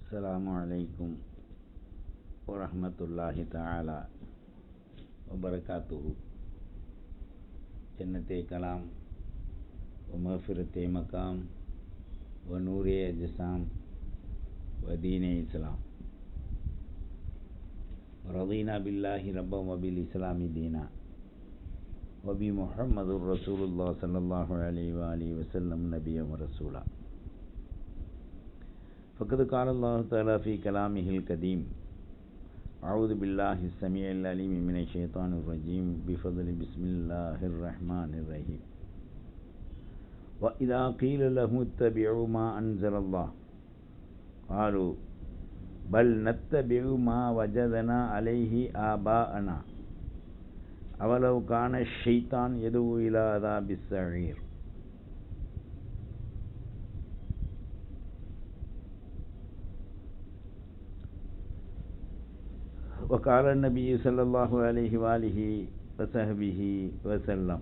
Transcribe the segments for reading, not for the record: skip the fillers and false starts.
அஸ்ஸலாமு அலைக்கும் வரஹ்மத்துல்லாஹி தஆலா வபரகாத்துஹு. ஜன்னத்தே கலாம் வ மஃபிரத்தே மகாம் வ நூரே அஜ்ஸாம் வ தீனே இஸ்லாம். ரதீனா பில்லாஹி ரப்பன் வ பில் இஸ்லாமி தீனா வ பி முஹம்மதுர் ரசூலுல்லாஹ் ஸல்லல்லாஹு அலைஹி வ ஆலிஹி வஸல்லம் நபிய்யன் வ ரசூலா. فقد قال الله تعالى في كلامه القديم: أعوذ بالله السميع العليم من الشيطان الرجيم بفضل بسم الله الرحمن الرحيم. وإذا قيل لهم اتبعوا ما أنزل الله قالوا بل نتبع ما وجدنا عليه آباءنا أولو كان الشيطان يدعو إلى عذاب السعير. وقال النبي صلى الله عليه وآله وصحبه وسلم: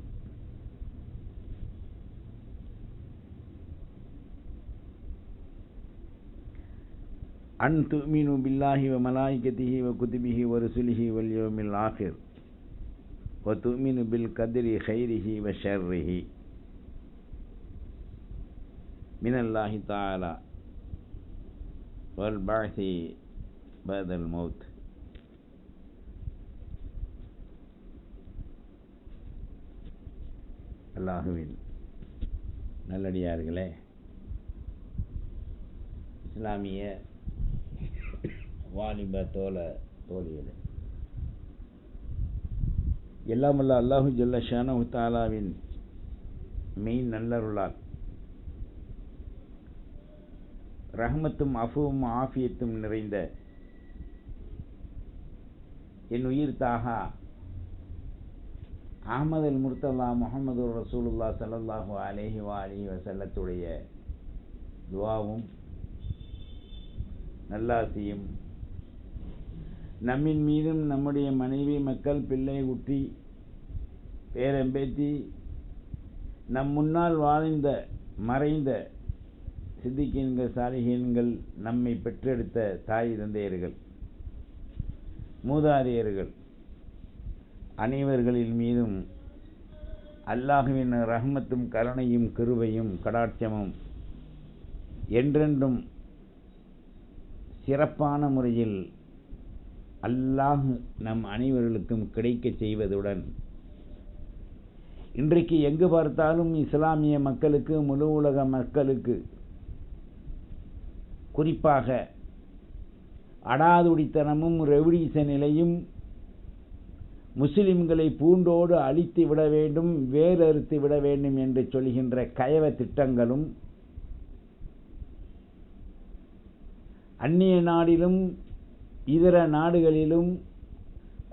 أن تؤمنوا بالله وملائكته وكتبه ورسله واليوم الآخر وتؤمنوا بالقدر خيره وشره من الله تعالى والبعث بعد الموت. அல்லாஹுவின் நல்லடியார்களே, இஸ்லாமிய வாலிப தோழிகளே, எல்லாம் வல்ல அல்லாஹு ஜல்ல ஷானஹு தஆலாவின் மெய் நல்லருளால் ரஹ்மத்தும் அஃபுவும் ஆஃபியத்தும் நிறைந்த என் உயிர் தாகா அஹ்மது அல் முர்த்தலா முஹம்மது ரசூலுல்லாஹ் ஸல்லல்லாஹு அலைஹி வ ஆலிஹி வஸல்லத்துடைய துஆவும் நல்லாசியும் நம்மின் மீதும் நம்முடைய மனைவி, மக்கள், பிள்ளை, குட்டி, பேரம்பேத்தி, நம் முன்னால் வாழ்ந்த மறைந்த சித்திகீன்கள், சாலிஹீன்கள், நம்மை பெற்றெடுத்த தாய் தந்தையர்கள், மூதாதையர்கள் அனைவர்களின் மீதும் அல்லாஹுவின் ரஹ்மத்தும் கருணையும் கிருபையும் கடாட்சமும் என்றென்றும் சிறப்பான முறையில் அல்லாஹ் நம் அனைவர்களுக்கும் கிடைக்கச் செய்வதுடன், இன்றைக்கு எங்கு பார்த்தாலும் இஸ்லாமிய மக்களுக்கு, முழு உலக மக்களுக்கு, குறிப்பாக அடாதுடித்தனமும் ரெவடிச நிலையும் முஸ்லிம்களை பூண்டோடு அழித்து விட வேண்டும், வேறறுத்து விட வேண்டும் என்று சொல்கின்ற கயவ திட்டங்களும், அந்நிய நாடிலும் இதர நாடுகளிலும்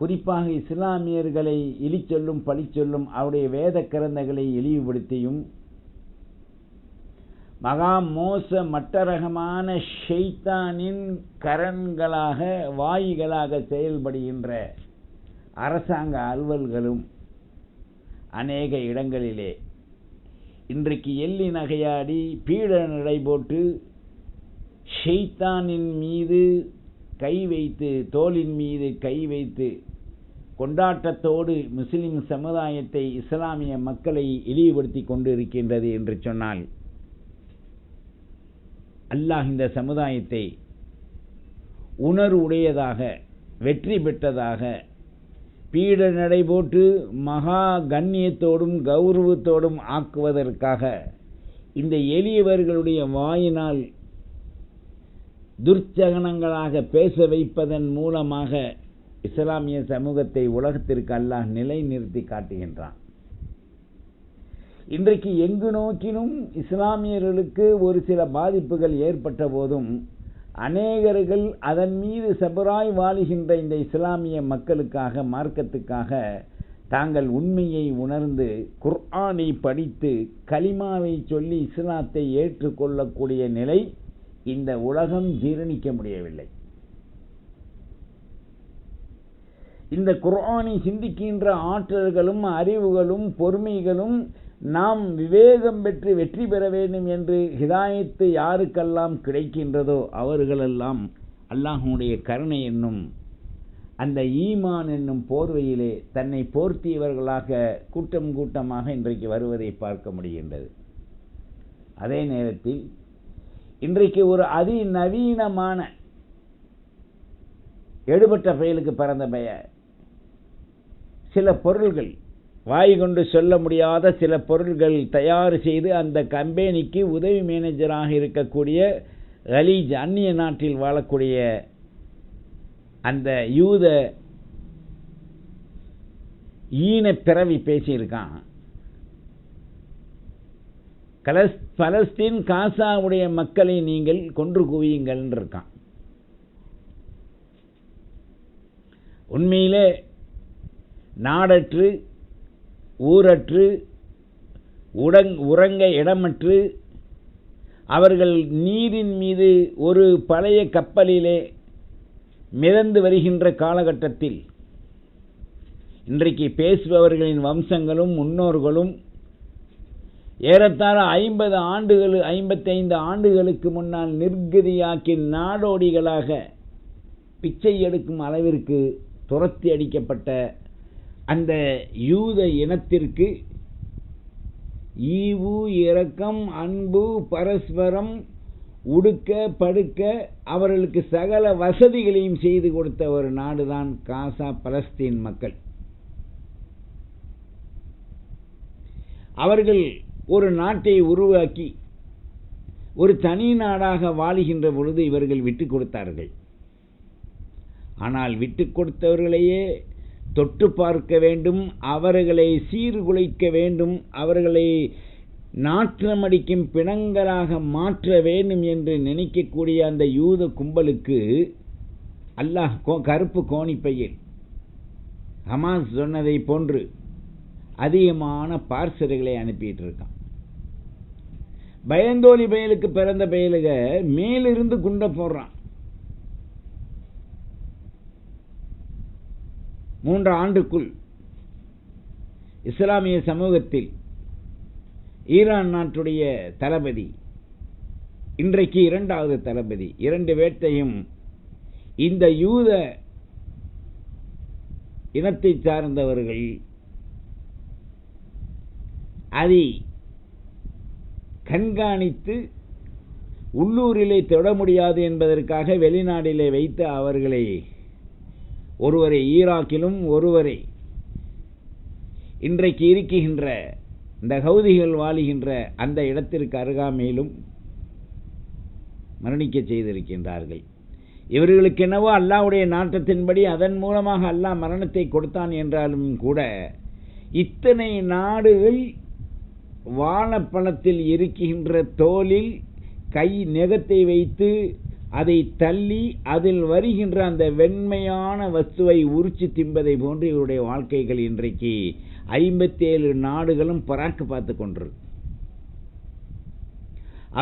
குறிப்பாக இஸ்லாமியர்களை இழிச்சொல்லும் பழிச்சொல்லும் அவருடைய வேத கிரந்தங்களை இழிவுபடுத்தியும் மகா மோச மட்டரகமான ஷைத்தானின் கரன்களாக, வாய்களாக செயல்படுகின்ற அரசாங்க அலுவல்களும் அநேக இடங்களிலே இன்றைக்கு எள்ளி நகையாடி பீட நடை போட்டு ஷைத்தானின் மீது கை வைத்து, தோளின் மீது கை வைத்து கொண்டாட்டத்தோடு முஸ்லிம் சமுதாயத்தை, இஸ்லாமிய மக்களை இழிவுபடுத்தி கொண்டு இருக்கின்றது என்று சொன்னால், அல்லாஹ் இந்த சமுதாயத்தை உணர்வுடையதாக, வெற்றி பெற்றதாக, பீட நடை போட்டு மகா கண்ணியத்தோடும் கௌரவத்தோடும் ஆக்குவதற்காக இந்த எளியவர்களுடைய வாயினால் துர்ச்சகனங்களாக பேச வைப்பதன் மூலமாக இஸ்லாமிய சமூகத்தை உலகத்திற்கு அல்லாஹ் நிலைநிறுத்தி காட்டுகின்றான். இன்றைக்கு எங்கு நோக்கினும் இஸ்லாமியர்களுக்கு ஒரு சில பாதிப்புகள் ஏற்பட்ட போதும் அநேகர்கள் அதன் மீது சபராய் வாழுகின்ற இந்த இஸ்லாமிய மக்களுக்காக, மார்க்கத்துக்காக தாங்கள் உண்மையை உணர்ந்து குர்ஆனை படித்து கலிமாவை சொல்லி இஸ்லாத்தை ஏற்றுக்கொள்ளக்கூடிய நிலை இந்த உலகம் ஜீரணிக்க முடியவில்லை. இந்த குர்ஆனை சிந்திக்கின்ற ஆற்றல்களும் அறிவுகளும் பொறுமைகளும் நாம் விவேகம் பெற்று வெற்றி பெற வேண்டும் என்று ஹிதாயத்து யாருக்கெல்லாம் கிடைக்கின்றதோ அவர்களெல்லாம் அல்லாஹ்வுடைய கருணை என்னும் அந்த ஈமான் என்னும் போர்வையிலே தன்னை போர்த்தியவர்களாக கூட்டம் கூட்டமாக இன்றைக்கு வருவதை பார்க்க முடிகின்றது. அதே நேரத்தில் இன்றைக்கு ஒரு அதிநவீனமான எடுபட்ட பயலுக்கு பிறந்த பெயர் சில பொருள்கள், வாய் கொண்டு சொல்ல முடியாத சில பொருள்கள் தயார் செய்து அந்த கம்பெனிக்கு உதவி மேனேஜராக இருக்கக்கூடிய கலீஜ் அந்நிய நாட்டில் வாழக்கூடிய அந்த யூத ஈன பிறவி பேசியிருக்கான். பலஸ்தீன் காசாவுடைய மக்களை நீங்கள் கொன்று குவியுங்கள் இருக்கான். உண்மையிலே நாடற்று ஊரற்று உறங்க இடமற்று அவர்கள் நீரின் மீது ஒரு பழைய கப்பலிலே மிதந்து வருகின்ற காலகட்டத்தில் இன்றைக்கு பேசுபவர்களின் வம்சங்களும் முன்னோர்களும் ஏறத்தாழ 55 ஆண்டுகளுக்கு முன்னால் நிர்கதியாக்கி நாடோடிகளாக பிச்சை எடுக்கும் அளவிற்கு துரத்தி அடிக்கப்பட்ட அந்த யூத இனத்திற்கு ஈவு இரக்கம் அன்பு பரஸ்பரம் உடுக்க படுக்க அவர்களுக்கு சகல வசதிகளையும் செய்து கொடுத்த ஒரு நாடுதான் காசா பலஸ்தீன் மக்கள். அவர்கள் ஒரு நாட்டை உருவாக்கி ஒரு தனி நாடாக வாழுகின்ற பொழுது இவர்கள் விட்டு கொடுத்தார்கள். ஆனால் விட்டு கொடுத்தவர்களையே தொட்டு பார்க்க வேண்டும், அவர்களை சீர்குலைக்க வேண்டும், அவர்களை நாற்றமடிக்கும் பிணங்களாக மாற்ற வேண்டும் என்று நினைக்கக்கூடிய அந்த யூத கும்பலுக்கு அல்லாஹ் கருப்பு கோணிப்பையில் ஹமாஸ் சொன்னதை போன்று அதிகமான பார்சல்களை அனுப்பிட்டு இருக்கான். பயந்தோலி பயலுக்கு பிறந்த பயலுக மேலிருந்து குண்ட போடுறான். 3 ஆண்டுக்குள் இஸ்லாமிய சமூகத்தில் ஈரான் நாட்டுடைய தளபதி, இன்றைக்கு 2வது தளபதி, 2 பேர்த்தையும் இந்த யூத இனத்தை சார்ந்தவர்கள் அதை கண்காணித்து உள்ளூரிலே தொட முடியாது என்பதற்காக வெளிநாட்டிலே வைத்து அவர்களை ஒருவரை ஈராக்கிலும் ஒருவரை இன்றைக்கு இருக்கின்ற இந்த ஹவுதிகள் வாழுகின்ற அந்த இடத்திற்கு அருகாமையிலும் மரணிக்க செய்திருக்கின்றார்கள். இவர்களுக்கு என்னவோ அல்லாஹ்வுடைய நாட்டத்தின்படி அதன் மூலமாக அல்லாஹ் மரணத்தை கொடுத்தான் என்றாலும் கூட இத்தனை நாடுகள் வாழைப்பழத்தில் இருக்கின்ற தோலில் கை நெகத்தை வைத்து அதை தள்ளி அதில் வருகின்ற அந்த வெண்மையான வஸ்துவை உரிச்சு தின்பதை போன்று இவருடைய வாழ்க்கைகள் இன்றைக்கு 57 நாடுகளும் பராக்கு பார்த்து கொண்டிருக்கு.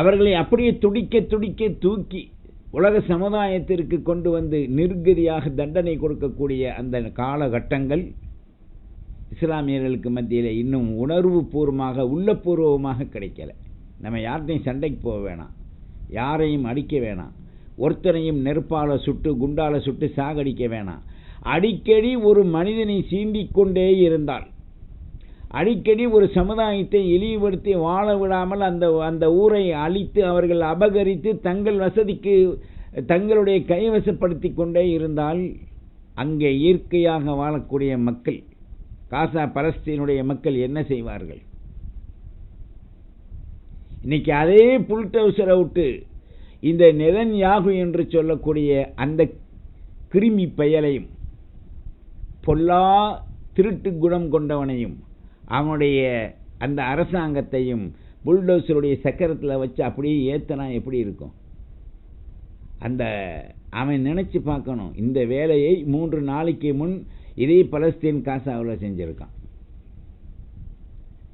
அவர்களை அப்படியே துடிக்க துடிக்க தூக்கி உலக சமுதாயத்திற்கு கொண்டு வந்து நிர்கதியாக தண்டனை கொடுக்கக்கூடிய அந்த காலகட்டங்கள் இஸ்லாமியர்களுக்கு மத்தியில் இன்னும் உணர்வு பூர்வமாக உள்ளபூர்வமாக கிடைக்கல. நம்ம யார்கிட்டையும் சண்டைக்கு போக வேணாம், யாரையும் அடிக்க வேணாம், ஒருத்தனையும் நெருப்பால சுட்டு குண்டால சுட்டு சாகடிக்க வேணாம். அடிக்கடி ஒரு மனிதனை சீண்டிக் கொண்டே இருந்தால், அடிக்கடி ஒரு சமுதாயத்தை இழிவுபடுத்தி வாழ விடாமல் அந்த ஊரை அழித்து அவர்கள் அபகரித்து தங்கள் வசதிக்கு தங்களுடைய கைவசப்படுத்தி கொண்டே இருந்தால் அங்கே இயற்கையாக வாழக்கூடிய மக்கள், காசா பலஸ்தீனுடைய மக்கள் என்ன செய்வார்கள்? இன்னைக்கு அதே புல்டவுசரை விட்டு இந்த நெதன்யாகு என்று சொல்லக்கூடிய அந்த கிருமி பயலையும் பொல்லா திருட்டு குணம் கொண்டவனையும் அவனுடைய அந்த அரசாங்கத்தையும் புல்டோசருடைய சக்கரத்தில் வச்சு அப்படியே ஏத்தனா எப்படி இருக்கும்? அவன் நினைச்சு பார்க்கணும். இந்த வேலையை 3 நாளைக்கு முன் இதே பலஸ்தீன் காசாவில் செஞ்சிருக்கான்.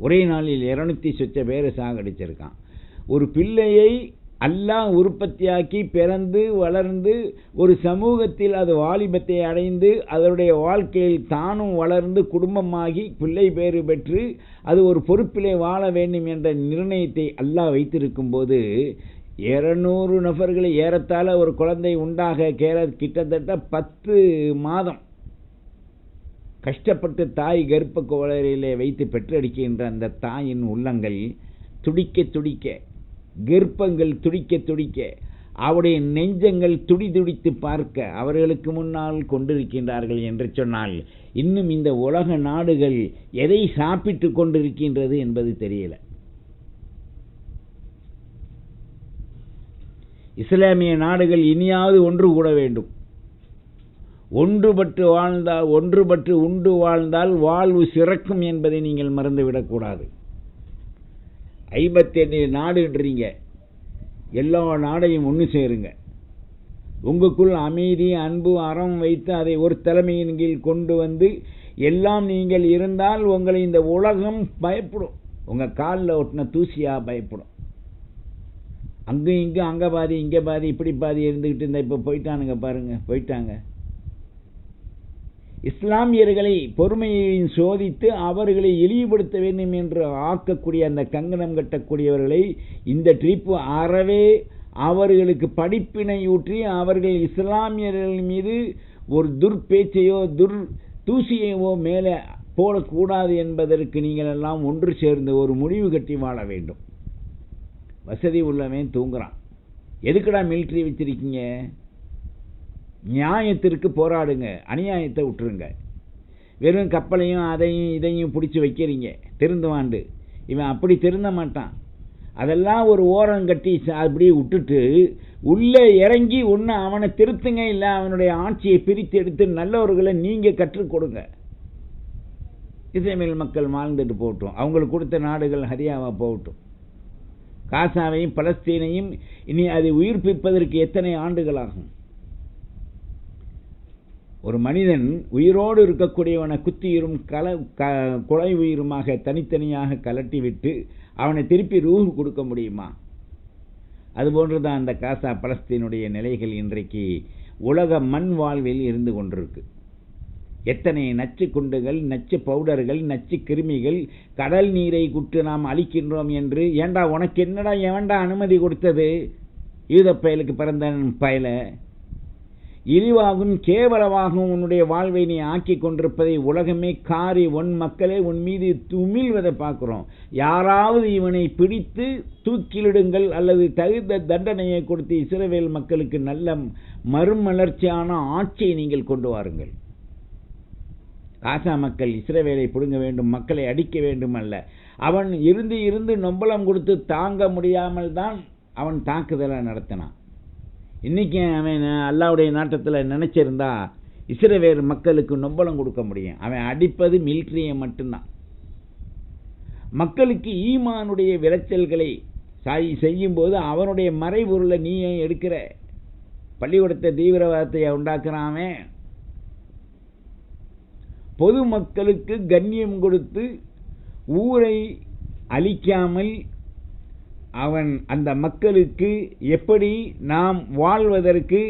ஒரே நாளில் 200 சொச்ச பேரை சாகடிச்சிருக்கான். ஒரு பிள்ளையை அல்லாஹ் உற்பத்தியாக்கி பிறந்து வளர்ந்து ஒரு சமூகத்தில் அது வாலிபத்தை அடைந்து அதனுடைய வாழ்க்கையில் தானும் வளர்ந்து குடும்பமாகி பிள்ளை பேறு பெற்று அது ஒரு பொறுப்பிலே வாழ வேண்டும் என்ற நிர்ணயத்தை அல்லாஹ் வைத்திருக்கும் போது 200 நபர்களை ஏறத்தாழ ஒரு குழந்தை உண்டாக கிட்டத்தட்ட 10 மாதம் கஷ்டப்பட்டு தாய் கர்ப்ப கோளரிலே வைத்து பெற்றெடுக்கின்ற அந்த தாயின் உள்ளங்கள் துடிக்க துடிக்க, கர்ப்பங்கள் துடிக்க துடிக்க, அவருடைய நெஞ்சங்கள் துடித்து பார்க்க அவர்களுக்கு முன்னால் கொண்டிருக்கின்றார்கள் என்று சொன்னால் இன்னும் இந்த உலக நாடுகள் எதை சாப்பிட்டு கொண்டிருக்கின்றது என்பது தெரியல. இஸ்லாமிய நாடுகள் இனியாவது ஒன்று கூட வேண்டும். ஒன்றுபட்டு உண்டு வாழ்ந்தால் வாழ்வு சிறக்கும் என்பதை நீங்கள் மறந்துவிடக்கூடாது. 58 நாடுன்றீங்க, எல்லா நாடையும் ஒன்று சேருங்க. உங்களுக்குள் அமைதி, அன்பு, அறம் வைத்து அதை ஒரு தலைமையின் கீழ் கொண்டு வந்து எல்லாம் நீங்கள் இருந்தால் உங்களை இந்த உலகம் பயப்படும். உங்கள் காலில் ஒட்டின தூசியாக பயப்படும். அங்கும் இங்கும் அங்கே பாதி இங்கே பாதி இப்படி பாதி இருந்துக்கிட்டு இருந்தால் இப்போ போயிட்டானுங்க பாருங்க, போயிட்டாங்க. இஸ்லாமியர்களை பொறுமையையும் சோதித்து அவர்களை இழிவுபடுத்த வேண்டும் என்று ஆக்கக்கூடிய அந்த கங்கணம் கட்டக்கூடியவர்களை இந்த ட்ரிப்பு அறவே அவர்களுக்கு படிப்பினையூற்றி அவர்கள் இஸ்லாமியர்கள் மீது ஒரு துர்பேச்சையோ தூசியையோ மேலே போடக்கூடாது என்பதற்கு நீங்கள் எல்லாம் ஒன்று சேர்ந்து ஒரு முடிவு கட்டி வாழ வேண்டும். வசதி உள்ளவன் தூங்குறான், எதுக்குடா மிலிட்ரி வச்சிருக்கீங்க? நியாயத்திற்கு போராடுங்க, அநியாயத்தை விட்டுருங்க. வெறும் கப்பலையும் அதையும் இதையும் பிடிச்சி வைக்கிறீங்க திருந்துவாண்டு. இவன் அப்படி திருந்த மாட்டான். அதெல்லாம் ஒரு ஓரம் கட்டி அப்படியே விட்டுட்டு உள்ளே இறங்கி ஒன்று அவனை திருத்துங்க, இல்லை அவனுடைய ஆட்சியை பிரித்து எடுத்து நல்லவர்களை நீங்கள் கற்றுக் கொடுங்க. இஸ்ரேல் மக்கள் வாழ்ந்துட்டு போகட்டும், அவங்களுக்கு கொடுத்த நாடுகள் ஹரியாவா போகட்டும். காசாவையும் பலஸ்தீனையும் இனி அதை உயிர்ப்பிப்பதற்கு எத்தனை ஆண்டுகளாகும்? ஒரு மனிதன் உயிரோடு இருக்கக்கூடியவனை குத்தியும் கொலை உயிருமாக தனித்தனியாக கலட்டிவிட்டு அவனை திருப்பி ரூஹ் கொடுக்க முடியுமா? அதுபோன்று தான் அந்த காசா பலஸ்தீனுடைய நிலைகள் இன்றைக்கு உலக மண் வாழ்வில் இருந்து கொண்டிருக்கு. எத்தனை நச்சு குண்டுகள், நச்சு பவுடர்கள், நச்சு கிருமிகள், கடல் நீரை குட்டு நாம் அழிக்கின்றோம் என்று. ஏண்டா உனக்கு என்னடா எவன்டா அனுமதி கொடுத்தது? யூத பயலுக்கு பிறந்த பயல, இழிவாகவும் கேவலமாகவும் உன்னுடைய வாழ்வை நீ ஆக்கி கொண்டிருப்பதை உலகமே காரி உன் மக்களே உன் மீது துமிழ்வதை பார்க்கிறோம். யாராவது இவனை பிடித்து தூக்கிலிடுங்கள் அல்லது தகுந்த தண்டனையை கொடுத்து இஸ்ரவேல் மக்களுக்கு நல்ல மறுமலர்ச்சியான ஆட்சியை நீங்கள் கொண்டு வாருங்கள். காசா மக்கள் இஸ்ரவேலை பிடுங்க வேண்டும், மக்களை அடிக்க வேண்டும் அல்ல. அவன் இருந்து நொம்பலம் கொடுத்து தாங்க முடியாமல் தான் அவன் தாக்குதலை நடத்தினான். இன்றைக்கி அவன் அல்லாவுடைய நாட்டத்தில் நினச்சிருந்தா இஸ்ரவேல் மக்களுக்கு நொம்பலம் கொடுக்க முடியும். அவன் அடிப்பது மிலிட்ரியை மட்டும்தான். மக்களுக்கு ஈமானுடைய விளைச்சல்களை செய்யும்போது அவனுடைய மறைபொருளை நீ எடுக்கிற. பள்ளிக்கூடத்தை தீவிரவாதத்தை உண்டாக்குறான். பொதுமக்களுக்கு கண்ணியம் கொடுத்து ஊரை அழிக்காமல் அவன் அந்த மக்களுக்கு எப்படி நாம் வாழ்வதற்கு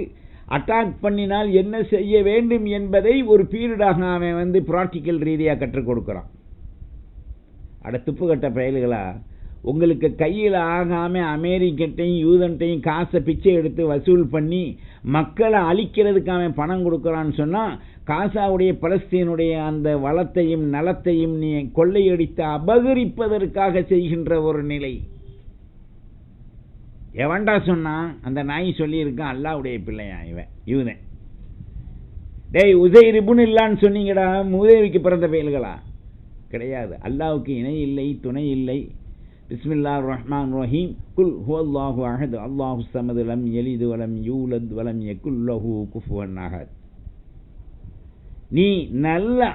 அட்டாக் பண்ணினால் என்ன செய்ய வேண்டும் என்பதை ஒரு பீரியடாக அவன் பிராக்டிக்கல் ரீதியாக கற்றுக் கொடுக்குறான். துப்பு கட்ட பயல்களா, உங்களுக்கு கையில் ஆகாமல் அமெரிக்கட்டையும் யூதன்ட்டையும் காசை பிச்சை எடுத்து வசூல் பண்ணி மக்களை அழிக்கிறதுக்கு அவன் பணம் கொடுக்குறான்னு சொன்னால் காசாவுடைய பலஸ்தீனுடைய அந்த வளத்தையும் நலத்தையும் நீ கொள்ளையடித்து அபகரிப்பதற்காக செய்கின்ற ஒரு நிலை. எவன்டா சொன்னான்? அந்த நாய் சொல்லியிருக்கான், அல்லாவுடைய பிள்ளையா இவன். டேய் உசைர் இப்னு இல்லான்னு சொன்னீங்கடா, உசைருக்கு பிறந்த பயல்களா? கிடையாது. அல்லாவுக்கு இணை இல்லை, துணை இல்லை. பிஸ்மில்லாஹிர் ரஹ்மானிர் ரஹீம். குல் ஹுவல்லாஹு அஹத் அல்லாஹு ஸமது லம் யலித் வலம் யூலத் வலம் யகுல் லஹு குஃபுவன் அஹத். நீ நல்ல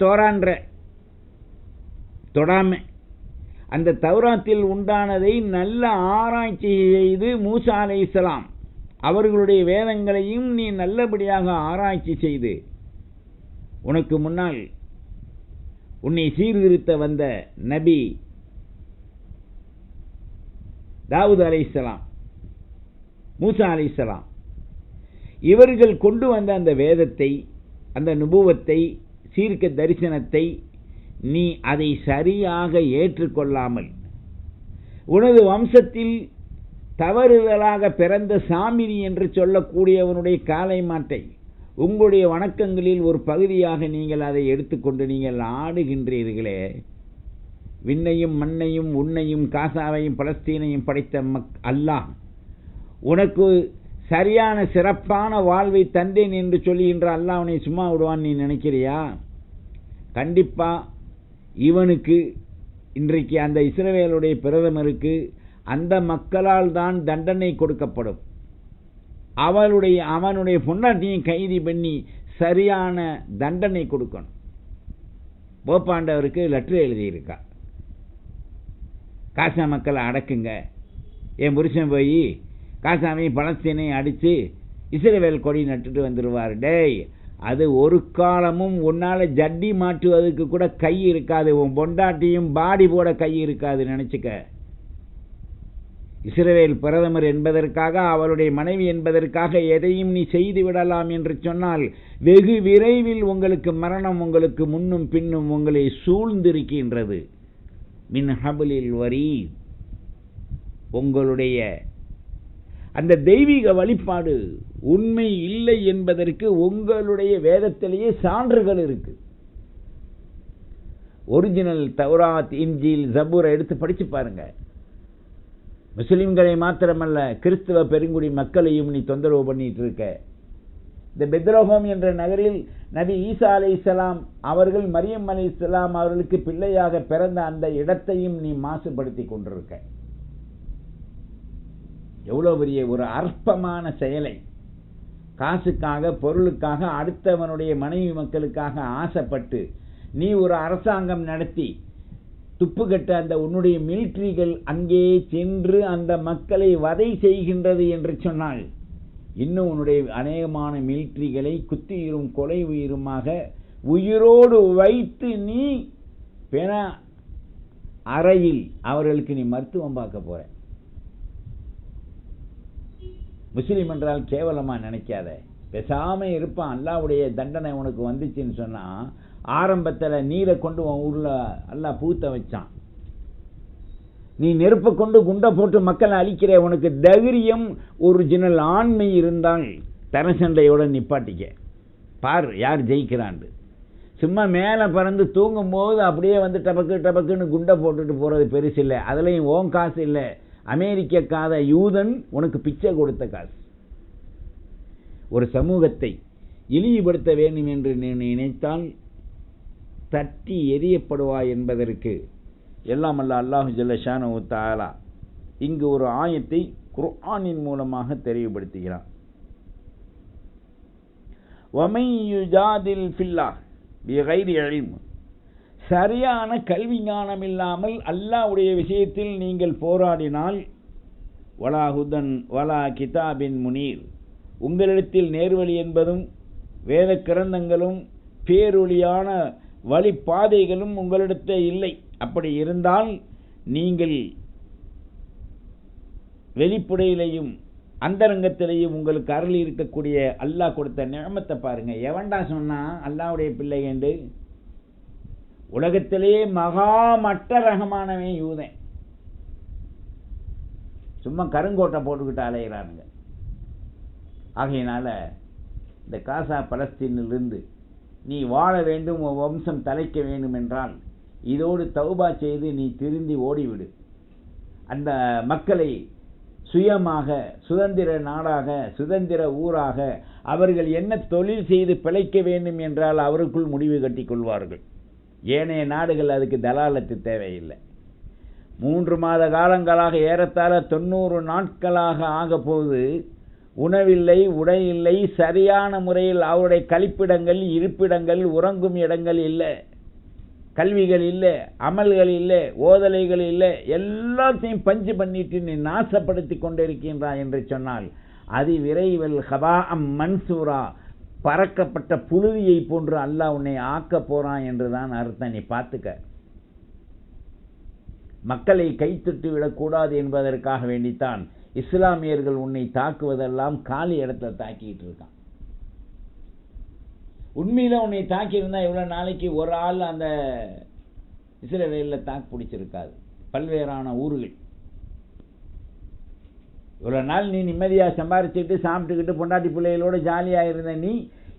தோரான்ற தொடாம அந்த தௌராத்தில் உண்டானதை நல்ல ஆராய்ச்சி செய்து மூசா அலைஹிஸ்ஸலாம் அவர்களுடைய வேதங்களையும் நீ நல்லபடியாக ஆராய்ச்சி செய்து உனக்கு முன்னால் உன்னை சீர்திருத்த வந்த நபி தாவூத் அலைஹிஸ்ஸலாம், மூசா அலைஹிஸ்ஸலாம், இவர்கள் கொண்டு வந்த அந்த வேதத்தை, அந்த நுபுவத்தை, சீர்க்க தரிசனத்தை நீ அதை சரியாக ஏற்றுக்கொள்ளாமல் உனது வம்சத்தில் தவறுதலாக பிறந்த சாமிரி என்று சொல்லக்கூடியவனுடைய காளை மாட்டை உங்களுடைய வணக்கங்களில் ஒரு பகுதியாக நீங்கள் அதை எடுத்துக்கொண்டு நீங்கள் ஆடுகின்றீர்களே, விண்ணையும் மண்ணையும் உன்னையும் காசாவையும் பலஸ்தீனையும் படைத்த அல்லாஹ் உனக்கு சரியான சிறப்பான வாழ்வை தந்தேன் என்று சொல்லுகின்ற அல்லாஹ் அவனை சும்மா விடுவான் நீ நினைக்கிறியா? கண்டிப்பா இவனுக்கு இன்றைக்கு அந்த இஸ்ரவேலுடைய பிரதமருக்கு அந்த மக்களால் தான் தண்டனை கொடுக்கப்படும். அவனுடைய பொண்டாட்டியும் கைது பண்ணி சரியான தண்டனை கொடுக்கணும். போப்பாண்டவருக்கு லெட்டர் எழுதியிருக்கா, காசா மக்களை அடக்குங்க, என் புருஷன் போய் காசாமையும் பலஸ்தீனையும் அடித்து இஸ்ரவேல் கொடி நட்டுட்டு வந்துடுவார். டேய், அது ஒரு காலமும் உன்னால் ஜட்டி மாட்டுவதற்கு கூட கை இருக்காது, உன் பொண்டாட்டியும் பாடி போட கை இருக்காது நினச்சிக்க. இஸ்ரவேல் பிரதமர் என்பதற்காக, அவளுடைய மனைவி என்பதற்காக எதையும் நீ செய்து விடலாம் என்று சொன்னால் வெகு விரைவில் உங்களுக்கு மரணம் உங்களுக்கு முன்னும் பின்னும் உங்களை சூழ்ந்திருக்கின்றது. மின் ஹபிலில் வரீத், உங்களுடைய அந்த தெய்வீக வழிபாடு உண்மை இல்லை என்பதற்கு உங்களுடைய வேதத்திலேயே சான்றுகள் இருக்கு. ஒரிஜினல் தௌராத், இன்ஜீல், ஜபூரை எடுத்து படிச்சு பாருங்க. முஸ்லிம்களை மாத்திரமல்ல, கிறிஸ்தவ பெருங்குடி மக்களையும் நீ தொந்தரவு பண்ணிட்டு இருக்க. இந்த பெத்லஹேம் என்ற நகரில் நபி ஈசா அலைஹிஸ்ஸலாம் அவர்கள் மரியம் அலைஹிஸ்ஸலாம் அவர்களுக்கு பிள்ளையாக பிறந்த அந்த இடத்தையும் நீ மாசுபடுத்தி கொண்டிருக்க. எவ்வளவு பெரிய ஒரு அற்பமான செயலை! காசுக்காக, பொருளுக்காக, அடுத்தவனுடைய மனைவி மக்களுக்காக ஆசைப்பட்டு நீ ஒரு அரசாங்கம் நடத்தி துப்புக்கட்ட அந்த உன்னுடைய மிலிட்ரிகள் அங்கே சென்று அந்த மக்களை வதை செய்கின்றது என்று சொன்னால், இன்னும் உன்னுடைய அநேகமான மிலிட்ரிகளை குத்தியுறும் கொலை உயிருமாக உயிரோடு வைத்து நீ பெண அறையில் அவர்களுக்கு நீ மருத்துவம் பார்க்க போற. முஸ்லீம் என்றால் கேவலமா நினைக்காத, பேசாம இருப்பான். அல்லாஹ்வுடைய தண்டனை உனக்கு வந்துச்சுன்னு சொன்னா, ஆரம்பத்தில் நீரை கொண்டு உன் ஊர்ல அல்லாஹ் பூத்த வச்சான், நீ நெருப்பை கொண்டு குண்டை போட்டு மக்களை அழிக்கிற. உனக்கு தைரியம், ஒரிஜினல் ஆண்மை இருந்தால் தரசண்டையோட நிப்பாட்டிக்க, பார் யார் ஜெயிக்கிறான்னு. சும்மா மேலே பறந்து தூங்கும் போது அப்படியே வந்து டபக்கு டபக்குன்னு குண்டை போட்டுட்டு போறது பெருசு இல்லை. அதுலேயும் ஓன் காசு இல்லை, அமெரிக்க காத யூதன் உனக்கு பிச்சை கொடுத்த காசு. ஒரு சமூகத்தை இழிவுபடுத்த வேண்டும் என்று நீ நினைத்தால் தட்டி எரியப்படுவாய் என்பதற்கு எல்லாம் அல்ல அல்லாஹு ஜல்ல ஷானஹு தஆலா இங்கு ஒரு ஆயத்தை குர்ஆனின் மூலமாக தெளிவுபடுத்துகிறான். வமை யுஜாதில் ஃபில்லாஹ் பிகைரி இல்ம், சரியான கல்வி ஞானம் இல்லாமல் அல்லாஹ்வுடைய விஷயத்தில் நீங்கள் போராடினால், வலா ஹுதன் வலா கிதாபின் முனீர், உங்களிடத்தில் நேர்வழி என்பதும் வேத கிரந்தங்களும் பேரொளியான வழிபாதைகளும் உங்களிடத்தில் இல்லை. அப்படி இருந்தால் நீங்கள் வெளிப்புடையிலையும் அந்தரங்கத்திலேயும் உங்களுக்கு அருள் இருக்கக்கூடிய அல்லாஹ் கொடுத்த நியமத்தை பாருங்க. எவன்டா சொன்னா அல்லாஹ்வுடைய பிள்ளை என்று? உலகத்திலேயே மகா மட்ட ரகமானவன் யூதன். சும்மா கருங்கோட்டை போட்டுக்கிட்டு அலைகிறானுங்க. ஆகையினால இந்த காசா பலஸ்தீனிலிருந்து நீ வாழ வேண்டும், உன் வம்சம் தலைக்க வேண்டும் என்றால் இதோடு தௌபா செய்து நீ திருந்தி ஓடிவிடு. அந்த மக்களை சுயமாக, சுதந்திர நாடாக, சுதந்திர ஊராக அவர்கள் என்ன தொழில் செய்து பிழைக்க வேண்டும் என்றால் அவருக்குள் முடிவு கட்டி கொள்வார்கள். ஏனைய நாடுகள் அதுக்கு தலாலத்து தேவையில்லை. 3 மாத காலங்களாக ஏறத்தாழ 90 நாட்களாக ஆக போது உணவில்லை, உடை இல்லை, சரியான முறையில் அவருடைய கழிப்பிடங்கள், இருப்பிடங்கள், உறங்கும் இடங்கள் இல்லை, கல்விகள் இல்லை, அமல்கள் இல்லை, ஓதலைகள் இல்லை, எல்லாத்தையும் பஞ்சு பண்ணிட்டு நீ நாசப்படுத்தி கொண்டிருக்கின்றாய் என்று சொன்னால் அது விரைவில் ஹபாஅம் மன்சூரா, பறக்கப்பட்ட புழுதியை போன்று அல்லாஹ் உன்னை ஆக்க போறான் என்றுதான் அர்த்தம். நீ பார்த்துக்க. மக்களை கைத்தட்டு விடக்கூடாது என்பதற்காக வேண்டித்தான் இஸ்லாமியர்கள் உன்னை தாக்குவதெல்லாம் காலி இடத்துல தாக்கிட்டு இருக்கான். உண்மையில உன்னை தாக்கியிருந்தா இவ்வளவு நாளைக்கு ஒரு ஆள் அந்த இஸ்ரவேலில் தாக்கு பிடிச்சிருக்காது. பல்வேறான ஊர்கள் இவ்வளவு நாள் நீ நிம்மதியா சம்பாரிச்சுட்டு சாப்பிட்டுக்கிட்டு பொண்டாட்டி பிள்ளைகளோட ஜாலியா இருந்த நீ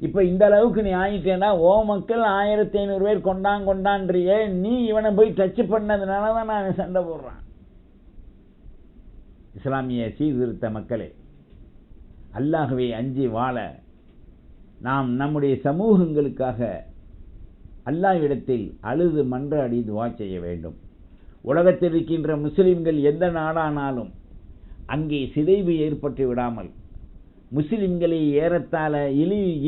இப்ப இந்த அளவுக்கு நீ ஆயிட்டேன்னா ஓ மக்கள் 1500 பேர் கொண்டான்றியே, நீ இவனை போய் டச் பண்ணதுனாலதான் நான் சண்டை போடுறான். இஸ்லாமிய சீர்திருத்த மக்களே, அல்லாஹ்வை அஞ்சி வாழ நாம் நம்முடைய சமூகங்களுக்காக அல்லாஹ்விடத்தில் அழுது மன்றாடி துஆ செய்ய வேண்டும். உலகத்தில் இருக்கின்ற முஸ்லிம்கள் எந்த நாடானாலும் அங்கே சிதைவு ஏற்பட்டு விடாமல், முஸ்லிம்களை ஏறத்தாழ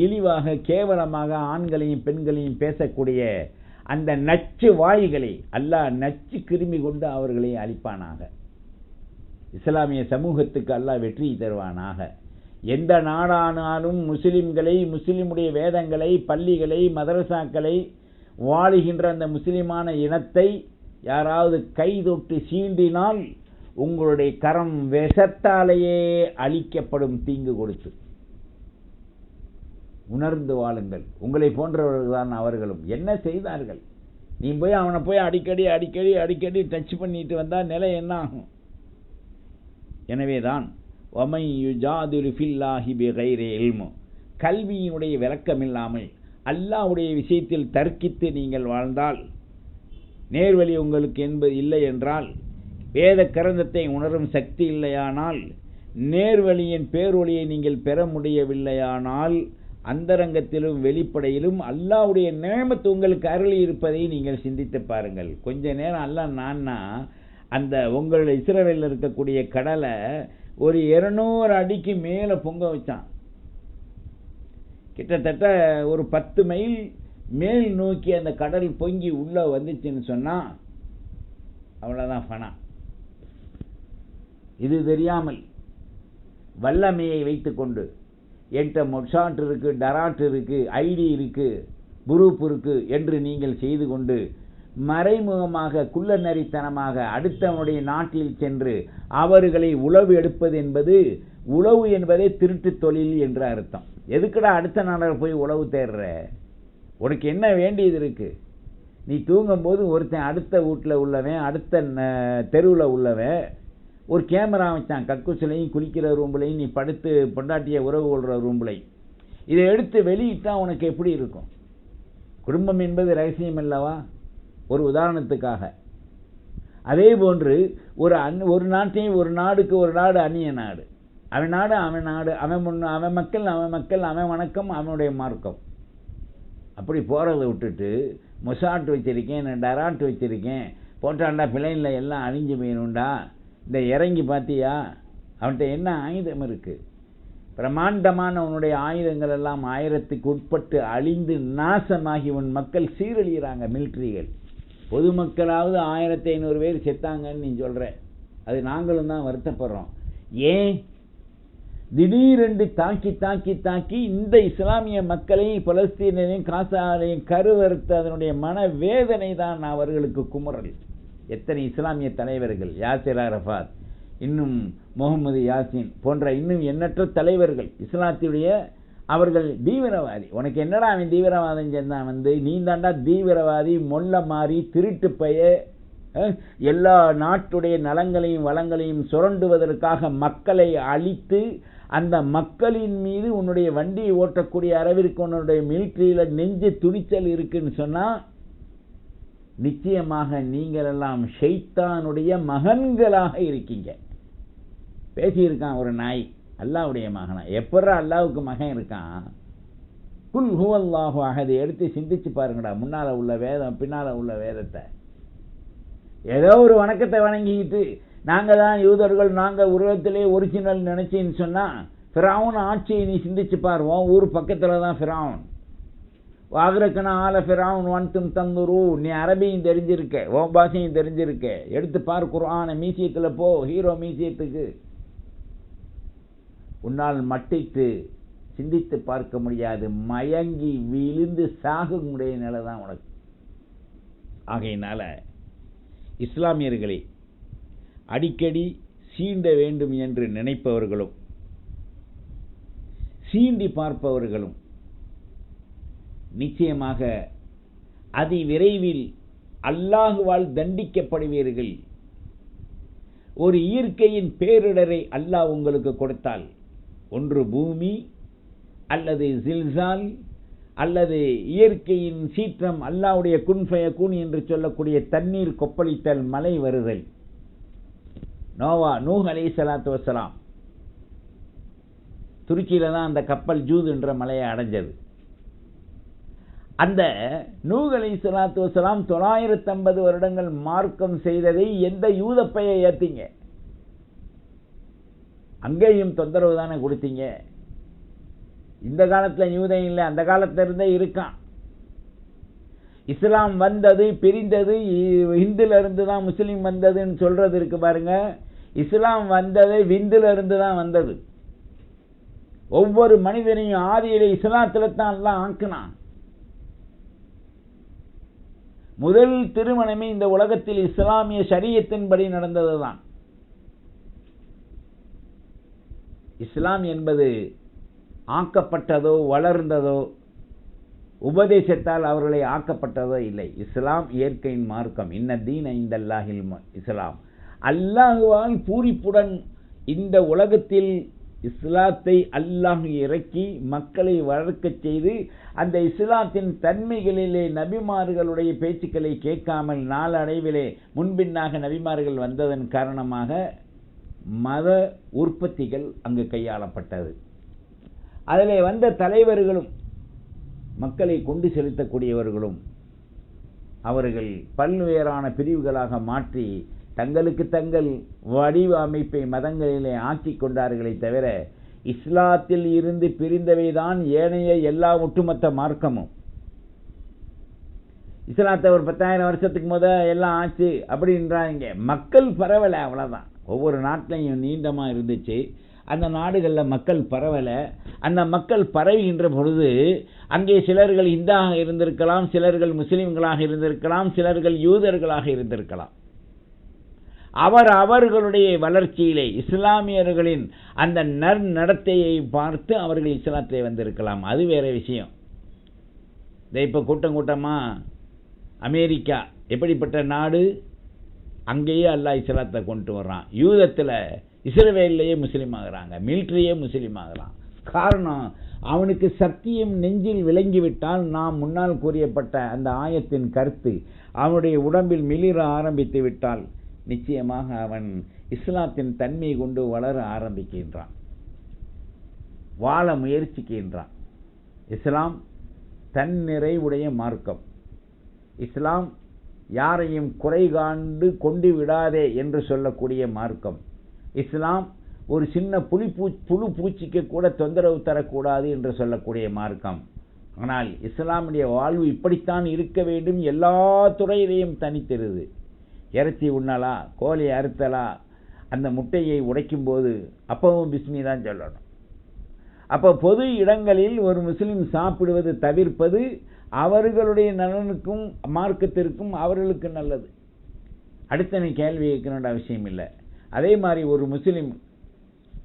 இழிவாக கேவலமாக ஆண்களையும் பெண்களையும் பேசக்கூடிய அந்த நச்சு வாய்களை அல்லாஹ் நச்சு கிருமி கொண்டு அவர்களை அழிப்பானாக. இஸ்லாமிய சமூகத்துக்கு அல்லாஹ் வெற்றி தருவானாக. எந்த நாடானாலும் முஸ்லிம்களை, முஸ்லிமுடைய வேதங்களை, பள்ளிகளை, மதரசாக்களை, வாழுகின்ற அந்த முஸ்லிமான இனத்தை யாராவது கை தொட்டு சீண்டினால் உங்களுடைய கரம் விஷத்தாலேயே அழிக்கப்படும். தீங்கு கொடுத்து உணர்ந்து வாழுங்கள். உங்களை போன்றவர்கள் தான் அவர்களும். என்ன செய்தார்கள்? நீ போய் அவனை போய் அடிக்கடி டச் பண்ணிட்டு வந்தா நிலை என்ன ஆகும்? எனவேதான் வமை யுஜாதிலு ஃபில்லாஹி பிகைரி இல்மு, கல்வியினுடைய விளக்கமில்லாமல் அல்லாஹ்வுடைய விஷயத்தில் தர்க்கித்து நீங்கள் வாழ்ந்தால், நேர்வழி உங்களுக்கு என்பது இல்லை என்றால், வேத கிரந்தத்தை உணரும் சக்தி இல்லையானால், நேர்வழியின் பேரொழியை நீங்கள் பெற முடியவில்லையானால், அந்தரங்கத்திலும் வெளிப்படையிலும் அல்லாஹ்வுடைய நேமத்து உங்களுக்கு அருளி இருப்பதை நீங்கள் சிந்தித்து பாருங்கள். கொஞ்ச நேரம் அல்லாஹ் நான்னா அந்த உங்கள் இஸ்ரவேலில் இருக்கக்கூடிய கடலை ஒரு 200 அடிக்கு மேலே பொங்க வச்சான். கிட்டத்தட்ட ஒரு 10 மைல் மேல் நோக்கி அந்த கடல் பொங்கி உள்ள வந்துச்சுன்னு சொன்னா அவ்வளவுதான் ஃபனா. இது தெரியாமல் வல்லமையை வைத்துக்கொண்டு என்கிட்ட மொட்சாட் இருக்கு, டராட் இருக்கு, ஐடி இருக்கு, குரூப் இருக்கு என்று நீங்கள் செய்து கொண்டு மறைமுகமாக குள்ளநரித்தனமாக அடுத்தவனுடைய நாட்டில் சென்று அவர்களை உளவு எடுப்பது என்பது, உளவு என்பதே திருட்டு தொழில் என்ற அர்த்தம். எதுக்குடா அடுத்த நாளில் போய் உளவு தேடுற? உனக்கு என்ன வேண்டியது இருக்கு? நீ தூங்கும்போது ஒருத்தன் அடுத்த வீட்டில் உள்ளவன், அடுத்த தெருவில் உள்ளவன் ஒரு கேமரா வச்சான், கக்கூசிலையும் குளிக்கிற ரூம்லையும், நீ படுத்து பொண்டாட்டிய உறவு கொள்கிற ரூம்லையும். இதை எடுத்து வெளியிட்டா உனக்கு எப்படி இருக்கும்? குடும்பம் என்பது ரகசியம் அல்லவா? ஒரு உதாரணத்துக்காக. அதே போன்று ஒரு நாட்டையும் ஒரு நாடுக்கு ஒரு நாடு அந்நிய நாடு, அவன் நாடு அவன் நாடு, அவன் மக்கள் அவன் வணக்கம் அவனுடைய மார்க்கம். அப்படி போகிறத விட்டுட்டு மொசாட் வச்சிருக்கேன், டராட் வச்சிருக்கேன், போட்டாண்டா பிள்ளைங்கள எல்லாம் அழிஞ்சு போயணுண்டா, இந்த இறங்கி பார்த்தியா அவன்கிட்ட என்ன ஆயுதம் இருக்கு? பிரமாண்டமான உன்னுடைய ஆயுதங்கள் எல்லாம் 1000க்கு உட்பட்டு அழிந்து நாசமாகி உன் மக்கள் சீரழிகிறாங்க. மிலிட்ரிகள், பொதுமக்களாவது 1500 பேர் செத்தாங்கன்னு நீ சொல்ற, அது நாங்களும் தான் வருத்தப்படுறோம். ஏன் திடீரென்று தாக்கி இந்த இஸ்லாமிய மக்களை, பலஸ்தீனையும் காசாலையும் கருவறுத்து அதனுடைய மன வேதனை தான் அவர்களுக்கு குமுறல். எத்தனை இஸ்லாமிய தலைவர்கள், யாசிர் அரஃபாத், இன்னும் முகமது யாசின் போன்ற இன்னும் எண்ணற்ற தலைவர்கள் இஸ்லாத்துடைய அவர்கள் தீவிரவாதி. உனக்கு என்னடா அவன் தீவிரவாதம் செஞ்சான்? நீ தாண்டா தீவிரவாதி, மொல்ல மாறி, திருட்டு பைய, எல்லா நாட்டுடைய நலங்களையும் வளங்களையும் சுரண்டுவதற்காக மக்களை அழித்து அந்த மக்களின் மீது உன்னுடைய வண்டியை ஓட்டக்கூடிய அளவிற்கு உன்னுடைய மிலிட்ரியில நெஞ்சு துணிச்சல் இருக்குன்னு சொன்னா, நிச்சயமாக நீங்கள் எல்லாம் ஷைத்தானுடைய மகன்களாக இருக்கீங்க. பேசியிருக்கான் ஒரு நாய், அல்லாஹ்வுடைய மகனா. எப்படா அல்லாஹ்வுக்கு மகன் இருக்கான்? குல் ஹுவல்லாஹு அஹத் எடுத்து சிந்திச்சு பாருங்கடா. முன்னால உள்ள வேதம், பின்னால உள்ள வேதத்தை. ஏதோ ஒரு வணக்கத்தை வணங்கிக்கிட்டு நாங்க தான் யூதர்கள், நாங்க உருவத்திலே ஒரிஜினல் நினைச்சின்னு சொன்னா, ஃபிரௌன் ஆட்சியை நீ சிந்திச்சு பாருவோம். ஊர் பக்கத்துல தான் ஃபிரௌன். வாகரக்கன ஆல ஃபிரௌன் வன்தும் தந்துரு. நீ அரபியும் தெரிஞ்சிருக்க, ஓ பாஷையும் தெரிஞ்சிருக்க, எடுத்து பார் குர்ஆனை. மியூசியத்துல போ, ஹீரோ மியூசியத்துக்கு. உன்னால் மட்டிட்டு சிந்தித்து பார்க்க முடியாது, மயங்கி விழுந்து சாகுடைய நிலை தான் உனக்கு. ஆகையினால இஸ்லாமியர்களை அடிக்கடி சீண்ட வேண்டும் என்று நினைப்பவர்களும் சீண்டி பார்ப்பவர்களும் நிச்சயமாக அதிவிரைவில் அல்லாஹுவால் தண்டிக்கப்படுவீர்கள். ஒரு இயற்கையின் பேரிடரை அல்லாஹ் உங்களுக்கு கொடுத்தால், ஒன்று பூமி அல்லது ஜில்சால் அல்லது இயற்கையின் சீற்றம், அல்லாஹ்வுடைய குன் ஃபயகூன் என்று சொல்லக்கூடிய தண்ணீர் கொப்பளித்தல், மழை வருதல். நூஹ் அலைஹிஸ்ஸலாத்து வஸ்ஸலாம் துருக்கியில தான் அந்த கப்பல் ஜூத் என்ற மலையை அடைஞ்சது. அந்த நூஹ் அலைஹிஸ்ஸலாத்து வஸ்ஸலாம் 950 வருடங்கள் மார்க்கம் செய்ததை எந்த யூத பையை ஏத்தீங்க? அங்கேயும் தொந்தரவு தானே கொடுத்தீங்க. இந்த காலத்தில் யூதம் இல்லை, அந்த காலத்துல இருந்தே இருக்கான். இஸ்லாம் வந்தது பிரிந்தது, ஹிந்துல இருந்து தான் முஸ்லீம் வந்ததுன்னு சொல்றது இருக்கு பாருங்க. இஸ்லாம் வந்தது விந்துல இருந்து தான் வந்தது. ஒவ்வொரு மனிதனையும் ஆதியிலே இஸ்லாத்துல தான் எல்லாம் ஆக்கினான். முதல் திருமணமே இந்த உலகத்தில் இஸ்லாமிய ஷரியத்தின்படி நடந்ததுதான். இஸ்லாம் என்பது ஆக்கப்பட்டதோ வளர்ந்ததோ உபதேசத்தால் அவர்களை ஆக்கப்பட்டதோ இல்லை. இஸ்லாம் இயற்கையின் மார்க்கம். இன்ன தீன இந்தல்லாஹில் இஸ்லாம். அல்லாஹுவால் பூரிப்புடன் இந்த உலகத்தில் இஸ்லாத்தை அல்லாஹ் இறக்கி மக்களை வளர்க்கச் செய்து, அந்த இஸ்லாத்தின் தன்மைகளிலே நபிமார்களுடைய பேச்சுக்களை கேட்காமல் நாளடைவிலே முன்பின்னாக நபிமார்கள் வந்ததன் காரணமாக மத உற்பத்திகள் அங்கு கையாளப்பட்டது. அதிலே வந்த தலைவர்களும் மக்களை கொண்டு செலுத்தக்கூடியவர்களும் அவர்கள் பல்வேறான பிரிவுகளாக மாற்றி தங்களுக்கு தங்கள் வடிவ அமைப்பை மதங்களிலே ஆக்கிக் கொண்டார்களே தவிர, இஸ்லாத்தில் இருந்து பிரிந்தவைதான் ஏனைய எல்லா ஒட்டுமொத்த மார்க்கமும். இஸ்லாத்தை ஒரு 10,000 வருஷத்துக்கு எல்லாம் ஆச்சு அப்படின்றாங்க. மக்கள் பரவலை, அவ்வளோதான். ஒவ்வொரு நாட்டிலையும் நீண்டமாக இருந்துச்சு. அந்த நாடுகளில் மக்கள் பரவலை. அந்த மக்கள் பரவுகின்ற பொழுது அங்கே சிலர்கள் இந்தாக இருந்திருக்கலாம், சிலர்கள் முஸ்லிம்களாக இருந்திருக்கலாம், சிலர்கள் யூதர்களாக இருந்திருக்கலாம். அவர்களுடைய வளர்ச்சியிலே இஸ்லாமியர்களின் அந்த நன்னடத்தையை பார்த்து அவர்கள் இஸ்லாத்திலே வந்திருக்கலாம். அது வேற விஷயம். இப்போ கூட்டம் கூட்டமாக அமெரிக்கா எப்படிப்பட்ட நாடு, அங்கேயே அல்லாஹ் இஸ்லாத்தை கொண்டு வர்றான். யூதத்தில் இஸ்ரவேல்லையே முஸ்லீம் ஆகிறாங்க, மிலிட்ரியே முஸ்லீம் ஆகிறான். காரணம், அவனுக்கு சத்தியம் நெஞ்சில் விளங்கிவிட்டால், நாம் முன்னால் கூறியப்பட்ட அந்த ஆயத்தின் கருத்து அவனுடைய உடம்பில் மிளிர ஆரம்பித்து விட்டால் நிச்சயமாக அவன் இஸ்லாத்தின் தன்மை கொண்டு வளர ஆரம்பிக்கின்றான், வாழ முயற்சிக்கின்றான். இஸ்லாம் தன்னிறைவுடைய மார்க்கம். இஸ்லாம் யாரையும் குறை காண்டு கொண்டு விடாதே என்று சொல்லக்கூடிய மார்க்கம். இஸ்லாம் ஒரு சின்ன புழு பூச்சிக்கு கூட தொந்தரவு தரக்கூடாது என்று சொல்லக்கூடிய மார்க்கம். ஆனால் இஸ்லாமுடைய வாழ்வு இப்படித்தான் இருக்க வேண்டும். எல்லா துறையிலையும் தனித்திருது. இறைச்சி உண்ணலா, கோழி அறுத்தலா, அந்த முட்டையை உடைக்கும் போது அப்பவும் பிஸ்மி தான் சொல்லணும். அப்போ பொது இடங்களில் ஒரு முஸ்லீம் சாப்பிடுவது தவிர்ப்பது அவர்களுடைய நலனுக்கும் மார்க்கத்திற்கும் அவர்களுக்கு நல்லது. அடுத்தனை கேள்வி கேட்கணுன்ற அவசியம் இல்லை. அதே மாதிரி ஒரு முஸ்லீம்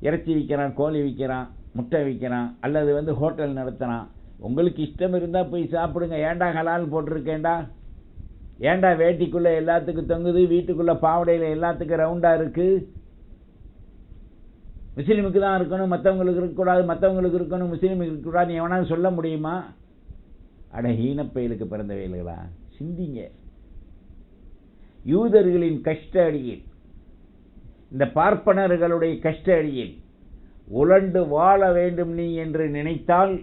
இறைச்சி விற்கிறான், கோழி விற்கிறான், முட்டை விற்கிறான், அல்லது ஹோட்டல் நடத்துகிறான். உங்களுக்கு இஷ்டம் இருந்தால் போய் சாப்பிடுங்க. ஏண்டா ஹலால் போட்டிருக்கேண்டா, ஏண்டா வேட்டிக்குள்ளே எல்லாத்துக்கும் தொங்குது, வீட்டுக்குள்ளே பாவடையில் எல்லாத்துக்கும் ரவுண்டாக இருக்குது, முஸ்லீமுக்கு தான் இருக்கணும், மற்றவங்களுக்கு இருக்கக்கூடாது, மற்றவங்களுக்கு இருக்கணும், முஸ்லீமுக்கு இருக்கக்கூடாது, எவனாலும் சொல்ல முடியுமா? அட ஹீனப்பயலுக்கு பிறந்தவைகளா, சிந்திங்க. யூதர்களின் கஷ்ட அடியில், இந்த பார்ப்பனர்களுடைய கஷ்ட அடியில் உலண்டு வாழ வேண்டும் நீ என்று நினைத்தால்,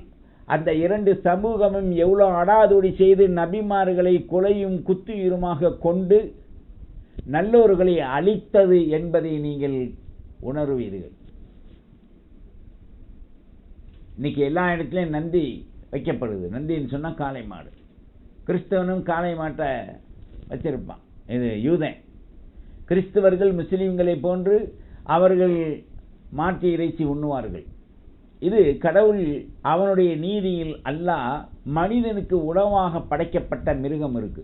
அந்த இரண்டு சமூகமும் எவ்வளோ அடாதுடி செய்து நபிமார்களை கொலையும் குத்துயிருமாக கொண்டு நல்லோர்களை அழித்தது என்பதை நீங்கள் உணர்வீர்கள். இன்னைக்கு எல்லா இடத்துலையும் நந்தி வைக்கப்படுது. நந்தின்னு சொன்னால் காளை மாடு. கிறிஸ்தவனும் காளை மாட்டை வச்சிருப்பான். இது யூதன். கிறிஸ்தவர்கள் முஸ்லீம்களை போன்று அவர்கள் மாட்டு இறைச்சி உண்ணுவார்கள். இது கடவுள் அவனுடைய நீதியில் அல்லாஹ் மனிதனுக்கு உணவாக படைக்கப்பட்ட மிருகம் இருக்கு.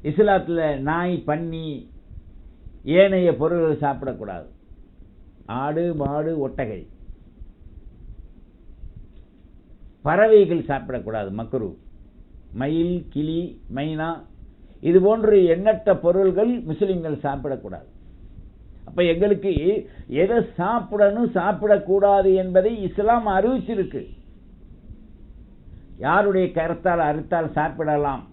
இஸ்லாத்தில் நாய், பன்னி, ஏனைய பொருள்கள் சாப்பிடக்கூடாது. ஆடு, மாடு, ஒட்டகை, பறவைகள் சாப்பிடக்கூடாது, மக்ரூ. மயில், கிளி, மைனா, இது போன்று எண்ணற்ற பொருள்கள் முஸ்லிம்கள் சாப்பிடக்கூடாது. அப்ப எங்களுக்கு எதை சாப்பிடணும், சாப்பிடக்கூடாது என்பதை இஸ்லாம் அறிவிச்சிருக்கு. யாருடைய கருத்தால் அறுத்தால் சாப்பிடலாம்,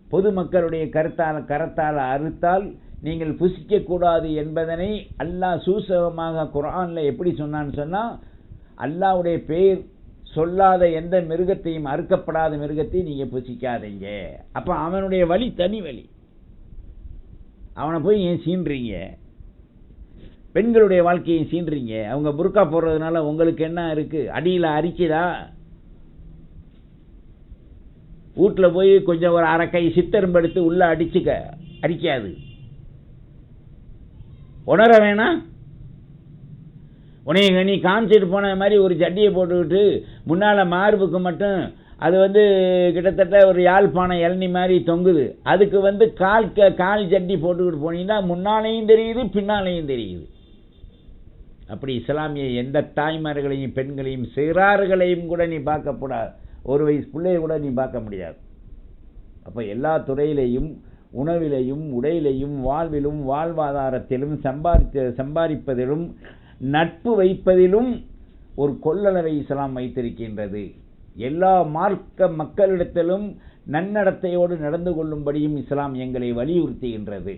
பொதுமக்களுடைய கரத்தால் அறுத்தால் நீங்கள் புசிக்க கூடாது என்பதனை அல்லாஹ் சூசகமாக குர்ஆன்ல எப்படி சொன்னான்னு சொன்னா, அல்லாஹ்வுடைய பெயர் சொல்லாத எந்த மிருகத்தையும், அறுக்கப்படாத மிருகத்தையும் நீங்க புசிக்காதீங்க. அப்ப அவனுடைய வழி தனி வழி. அவனை போய் ஏன் சீன்றீங்க? பெண்களுடைய வாழ்க்கையை சீன்றீங்க. அவங்க புர்கா போடுறதுனால உங்களுக்கு என்ன இருக்கு? அடியில் அரிக்குதா? வீட்டில் போய் கொஞ்சம் ஒரு அரைக்கை சித்தரும்பு எடுத்து உள்ள அடிச்சுக்க, அரிக்காது. உணர வேணாம். உன்னை நீ காமிச்சிட்டு போன மாதிரி ஒரு சட்டியை போட்டுக்கிட்டு முன்னால் மார்புக்கு மட்டும் அது கிட்டத்தட்ட ஒரு யாழ்ப்பாணம் இளநி மாதிரி தொங்குது. அதுக்கு கால் சட்டி போட்டுக்கிட்டு போனீங்கன்னா முன்னாலேயும் தெரியுது, பின்னாலேயும் தெரியுது. அப்படி இஸ்லாமிய எந்த தாய்மார்களையும், பெண்களையும், சிறார்களையும் கூட நீ பார்க்கக்கூடாது. ஒரு வயசு பிள்ளையை கூட நீ பார்க்க முடியாது. அப்போ எல்லா துறையிலையும், உணவிலையும், உடையிலையும், வாழ்விலும், வாழ்வாதாரத்திலும், சம்பாதிப்பதிலும், நட்பு வைப்பதிலும் ஒரு கொள்ளளவை இஸ்லாம் வைத்திருக்கின்றது. எல்லா மார்க்க மக்களிடத்திலும் நன்னடத்தையோடு நடந்து கொள்ளும்படியும் இஸ்லாம் எங்களை வலியுறுத்துகின்றது.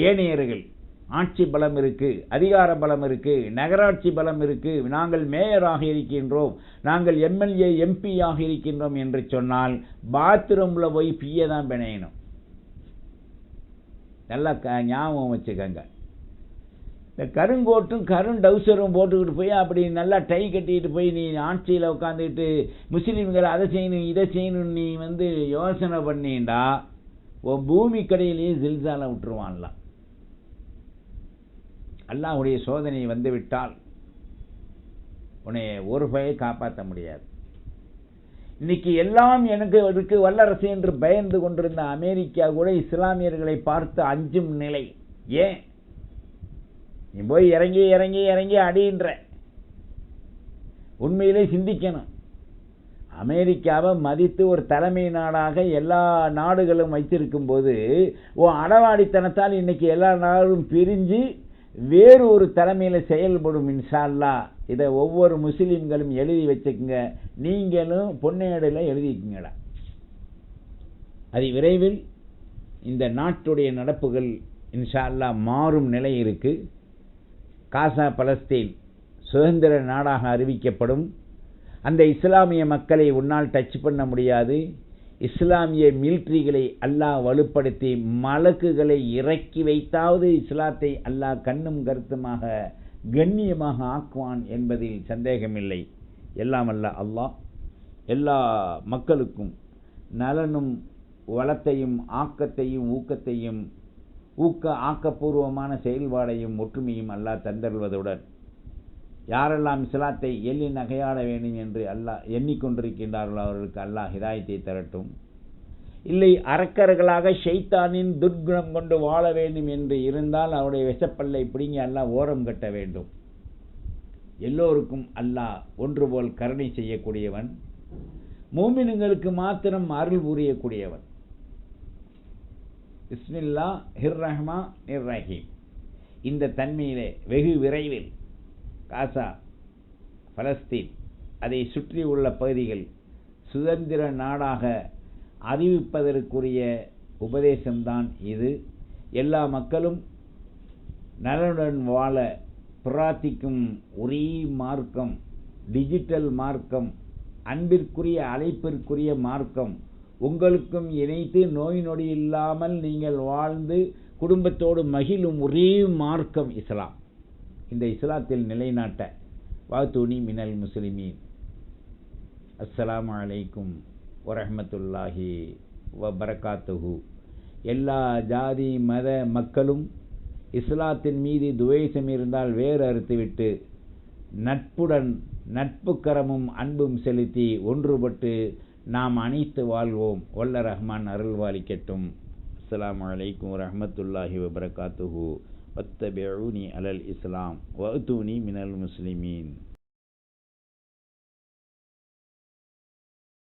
ஏனையர்கள் ஆட்சி பலம் இருக்கு, அதிகார பலம் இருக்கு, நகராட்சி பலம் இருக்கு, நாங்கள் மேயராக இருக்கின்றோம், நாங்கள் எம்எல்ஏ எம்பி ஆக இருக்கின்றோம் என்று சொன்னால் பாத்ரூம்ல போய் பிய தான் பிணையணும். நல்லா ஞாபகம் வச்சுக்கங்க. இந்த கருங்கோட்டும் கருண்டவுசரும் போட்டுக்கிட்டு போய் அப்படி நல்லா டை கட்டிக்கிட்டு போய் நீ ஆட்சியில் உட்காந்துக்கிட்டு முஸ்லீம்கள் அதை செய்யணும் இதை செய்யணும் நீ யோசனை பண்ணிண்டா உன் பூமி கடையிலேயே ஜில்சால விட்டுருவான்லாம். அல்லாஹ்வுடைய சோதனை வந்துவிட்டால் உன்னை ஒரு பயை காப்பாற்ற முடியாது. இன்னைக்கு எல்லாம் எனக்கு இருக்கு வல்லரசு என்று பயந்து கொண்டிருந்த அமெரிக்கா கூட இஸ்லாமியர்களை பார்த்து அஞ்சும் நிலை. ஏன்? நீ போய் இறங்கி இறங்கி இறங்கி அடின்ற. உண்மையிலே சிந்திக்கணும். அமெரிக்காவை மதித்து ஒரு தலைமை நாடாக எல்லா நாடுகளும் வைத்திருக்கும் போது அடவாடித்தனத்தால் இன்னைக்கு எல்லா நாடும் பிரிஞ்சு வேறு ஒரு தலைமையில் செயல்படும். இன்ஷா அல்லாஹ் இதை ஒவ்வொரு முஸ்லீம்களும் எழுதி வச்சுக்குங்க. நீங்களும் பொன்னேடில் எழுதிக்குங்கடா. அது விரைவில் இந்த நாட்டுடைய நடப்புகள் இன்ஷா அல்லாஹ் மாறும் நிலை இருக்கு. காசா பலஸ்தீன் சுதந்திர நாடாக அறிவிக்கப்படும். அந்த இஸ்லாமிய மக்களை உன்னால் டச் பண்ண முடியாது. இஸ்லாமிய மிலிட்ரிகளை அல்லாஹ் வலுப்படுத்தி மலக்குகளை இறக்கி வைத்தாவது இஸ்லாத்தை அல்லாஹ் கண்ணும் கருத்துமாக கண்ணியமாக ஆக்குவான் என்பதில் சந்தேகமில்லை. எல்லாம் அல்லாஹ் எல்லா மக்களுக்கும் நலனும் வளத்தையும் ஆக்கத்தையும் ஊக்கத்தையும் ஆக்கப்பூர்வமான செயல்பாடையும் ஒற்றுமையும் அல்லாஹ் தந்தருள்வதுடன் யாரெல்லாம் இஸ்லாத்தை எள்ளி நகையாட வேண்டும் என்று அல்லாஹ் எண்ணிக்கொண்டிருக்கின்றார்களோ அவர்களுக்கு அல்லாஹ் ஹிதாயத்தை தரட்டும். இல்லை அரக்கர்களாக ஷைத்தானின் துர்குணம் கொண்டு வாழ வேண்டும் என்று இருந்தால் அவருடைய விஷப்பல்லை பிடுங்கி அல்லாஹ் ஓரம் கட்ட வேண்டும். எல்லோருக்கும் அல்லாஹ் ஒன்று போல் கருணை செய்யக்கூடியவன், மூமின்களுக்கு மாத்திரம் அருள் புரியக்கூடியவன். பிஸ்மில்லாஹிர் ரஹ்மானிர் ரஹீம். இந்த தன்மையிலே வெகு விரைவில் காசா, பலஸ்தீன், அதை சுற்றி உள்ள பகுதிகள் சுதந்திர நாடாக அறிவிப்பதற்குரிய உபதேசம்தான் இது. எல்லா மக்களும் நலனுடன் வாழ பிரார்த்திக்கும் ஒரே மார்க்கம், டிஜிட்டல் மார்க்கம், அன்பிற்குரிய அழைப்பிற்குரிய மார்க்கம். உங்களுக்கும் இணைத்து நோய் நொடி இல்லாமல் நீங்கள் வாழ்ந்து குடும்பத்தோடு மகிழும் ஒரே மார்க்கம் இஸ்லாம். இந்த இஸ்லாத்தில் நிலைநாட்ட வாத்துனி மினல் முஸ்லிமீன். அஸ்ஸலாமு அலைக்கும் வரஹ்மத்துல்லாஹி வபரகாத்துஹு. எல்லா ஜாதி மத மக்களும் இஸ்லாத்தின் மீது துவேஷம் இருந்தால் வேறு அறுத்துவிட்டு நட்புடன் நட்புக்கரமும் அன்பும் செலுத்தி ஒன்றுபட்டு நாம் அனைத்து வாழ்வோம். வல்ல ரஹ்மான் அருள்வாளிக்கட்டும். அஸ்ஸலாமு அலைக்கும் வரஹ்மத்துல்லாஹி வபரகாத்துஹு. வத்தபிஊனி அலல் இஸ்லாம் வஅதூனி மினல் முஸ்லிமீன்.